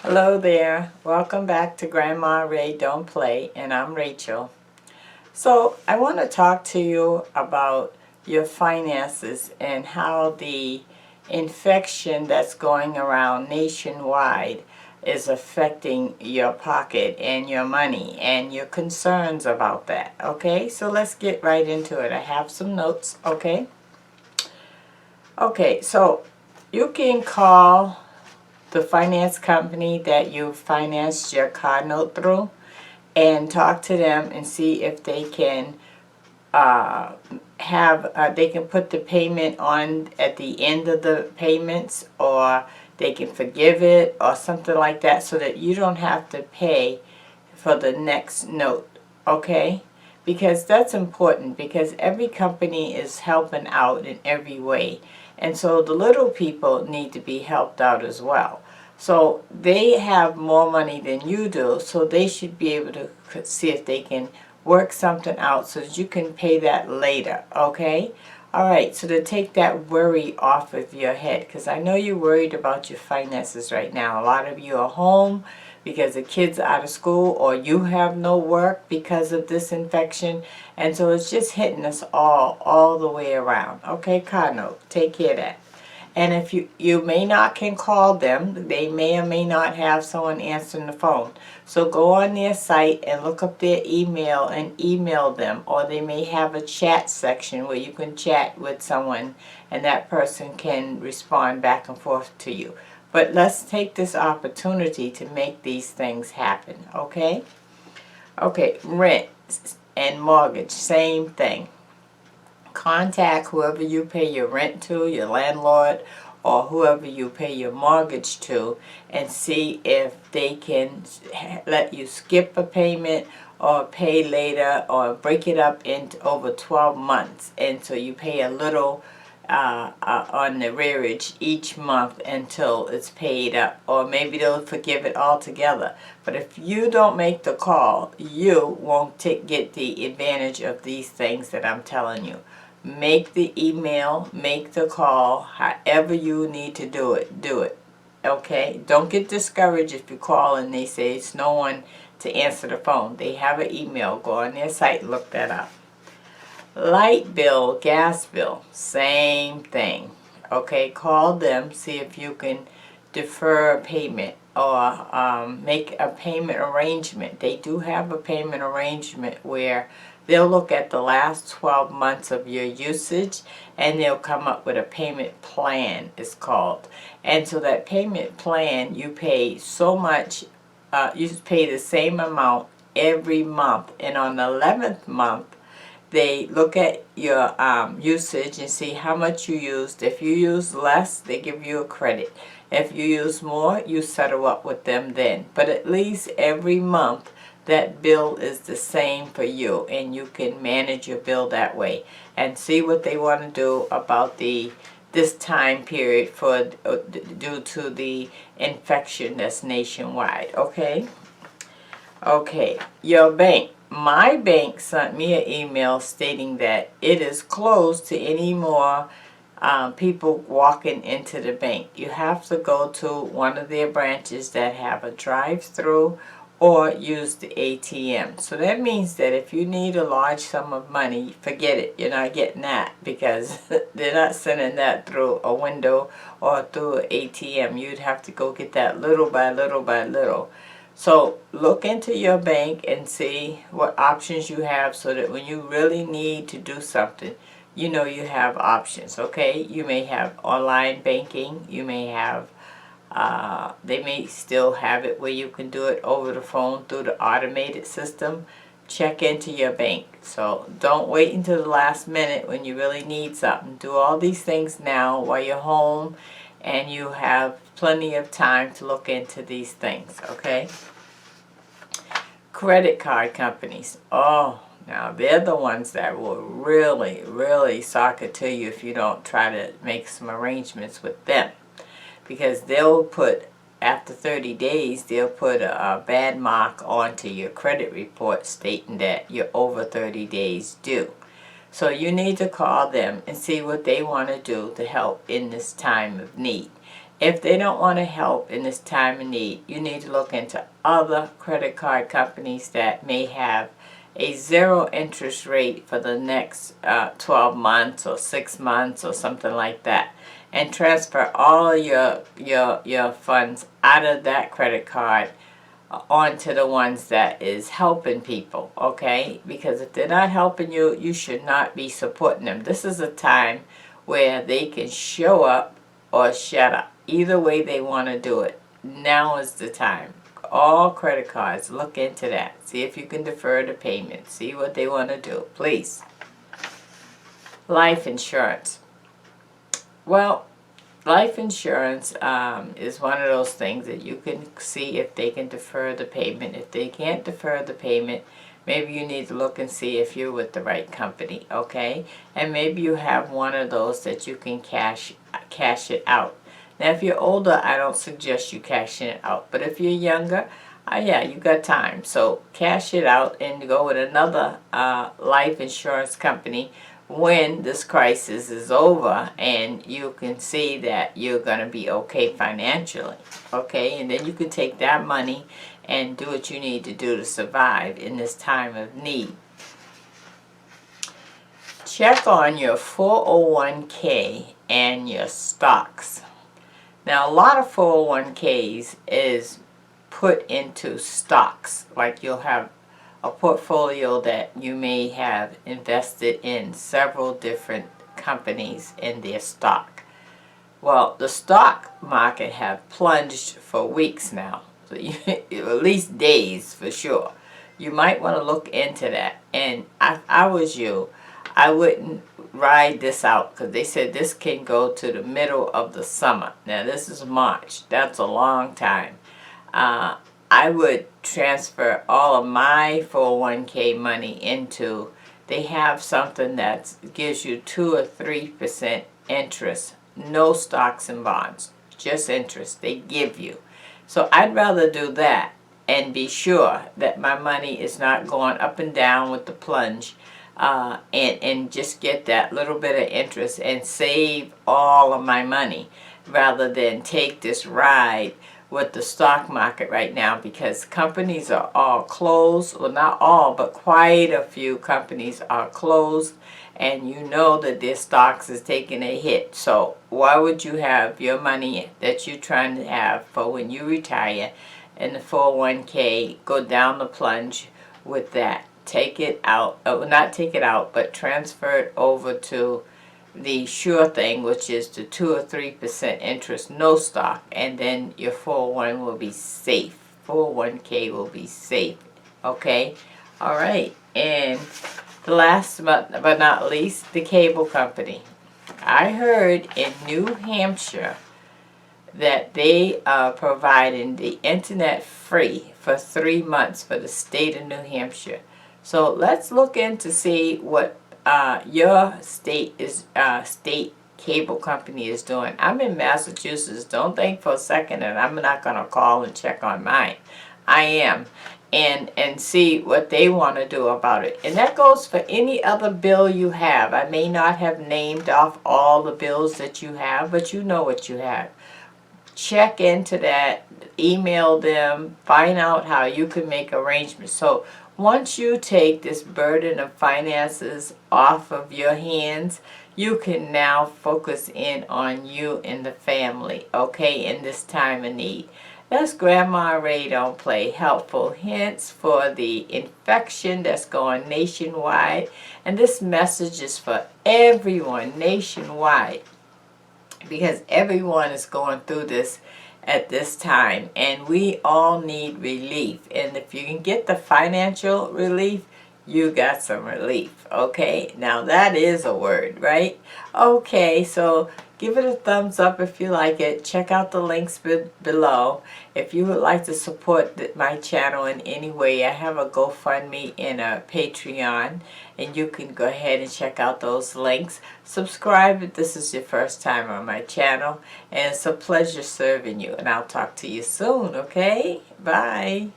Hello there. Welcome back to Grandma Ray Don't Play, and I'm Rachel. So I want to talk to you about your finances and how the infection that's going around nationwide is affecting your pocket and your money and your concerns about that. Okay, so let's get right into it. I have some notes. Okay, so you can call the finance company that you financed your car note through and talk to them and see if they can they can put the payment on at the end of the payments, or they can forgive it or something like that, so that you don't have to pay for the next note. Okay, because that's important, because every company is helping out in every way, and so the little people need to be helped out as well. So they have more money than you do, so they should be able to see if they can work something out so that you can pay that later. Okay, all right, so to take that worry off of your head, because I know you're worried about your finances right now. A lot of you are home because the kids are out of school, or you have no work because of this infection, and so it's just hitting us all the way around. Okay, car note, take care of that. And if you may not can call them, they may or may not have someone answering the phone. So go on their site and look up their email and email them, or they may have a chat section where you can chat with someone and that person can respond back and forth to you. But let's take this opportunity to make these things happen, okay? Okay, rent and mortgage, same thing. Contact whoever you pay your rent to, your landlord, or whoever you pay your mortgage to, and see if they can let you skip a payment or pay later, or break it up into over 12 months, and so you pay a little on the rearage each month until it's paid up, or maybe they'll forgive it altogether. But if you don't make the call, you won't get the advantage of these things that I'm telling you. Make the email, make the call, however you need to do it, do it. Okay? Don't get discouraged if you call and they say it's no one to answer the phone. They have an email. Go on their site, look that up. Light bill, gas bill, same thing. Okay, call them, see if you can defer a payment or make a payment arrangement. They do have a payment arrangement where they'll look at the last 12 months of your usage and they'll come up with a payment plan, it's called. And so that payment plan, you pay so much, you pay the same amount every month, and on the 11th month, they look at your usage and see how much you used. If you use less, they give you a credit. If you use more, you settle up with them then. But at least every month, that bill is the same for you, and you can manage your bill that way and see what they want to do about this time period for due to the infection that's nationwide. Okay? Okay, your bank. My bank sent me an email stating that it is closed to any more people walking into the bank. You have to go to one of their branches that have a drive-through or use the ATM. So that means that if you need a large sum of money, forget it. You're not getting that, because they're not sending that through a window or through an ATM. You'd have to go get that little by little by little. So look into your bank and see what options you have, so that when you really need to do something, you know you have options. Okay, you may have online banking, you may have they may still have it where you can do it over the phone through the automated system. Check into your bank. So don't wait until the last minute when you really need something. Do all these things now while you're home, and you have plenty of time to look into these things. Okay? Credit card companies. Oh, now they're the ones that will really sock it to you if you don't try to make some arrangements with them. Because they'll put, after 30 days, they'll put a bad mark onto your credit report stating that you're over 30 days due. So you need to call them and see what they want to do to help in this time of need. If they don't want to help in this time of need, you need to look into other credit card companies that may have a zero interest rate for the next 12 months or 6 months or something like that, and transfer all your funds out of that credit card onto the ones that is helping people, okay? Because if they're not helping you, you should not be supporting them. This is a time where they can show up or shut up. Either way they want to do it. Now is the time. All credit cards, look into that. See if you can defer the payment. See what they want to do, please. Life insurance. Well, life insurance is one of those things that you can see if they can defer the payment. If they can't defer the payment, maybe you need to look and see if you're with the right company, okay? And maybe you have one of those that you can cash it out. Now, if you're older, I don't suggest you cashing it out. But if you're younger, yeah, you got time. So cash it out and go with another life insurance company when this crisis is over and you can see that you're going to be okay financially, okay? And then you can take that money and do what you need to do to survive in this time of need. Check on your 401k and your stocks. Now, a lot of 401ks is put into stocks, like you'll have a portfolio that you may have invested in several different companies in their stock. Well, the stock market have plunged for weeks now, so at least days for sure. You might want to look into that. And if I was you, I wouldn't ride this out because they said this can go to the middle of the summer. Now this is March. That's a long time. I would transfer all of my 401k money into, they have something that gives you 2 or 3% interest. No stocks and bonds, just interest they give you. So I'd rather do that and be sure that my money is not going up and down with the plunge. And just get that little bit of interest and save all of my money rather than take this ride with the stock market right now, because companies are all closed. Well, not all, but quite a few companies are closed, and you know that their stocks is taking a hit. So why would you have your money that you're trying to have for when you retire in the 401k go down the plunge with that? Take it out, not take it out, but transfer it over to the sure thing, which is the 2 or 3% interest, no stock, and then your 401 will be safe. 401k will be safe, okay? All right, and the last but not least, the cable company. I heard in New Hampshire that they are providing the internet free for 3 months for the state of New Hampshire. So let's look in to see what your state cable company is doing. I'm in Massachusetts. Don't think for a second that I'm not going to call and check on mine. I am. And see what they want to do about it. And that goes for any other bill you have. I may not have named off all the bills that you have, but you know what you have. Check into that, email them, find out how you can make arrangements. So once you take this burden of finances off of your hands, you can now focus in on you and the family, okay, in this time of need. That's Grandma Ray Don't Play. Helpful hints for the infection that's going nationwide. And this message is for everyone nationwide, because everyone is going through this at this time, and we all need relief. And if you can get the financial relief, you got some relief, okay? Now that is a word, right? Okay, so give it a thumbs up if you like it. Check out the links below. If you would like to support my channel in any way, I have a GoFundMe and a Patreon, and you can go ahead and check out those links. Subscribe if this is your first time on my channel, and it's a pleasure serving you, and I'll talk to you soon, okay? Bye.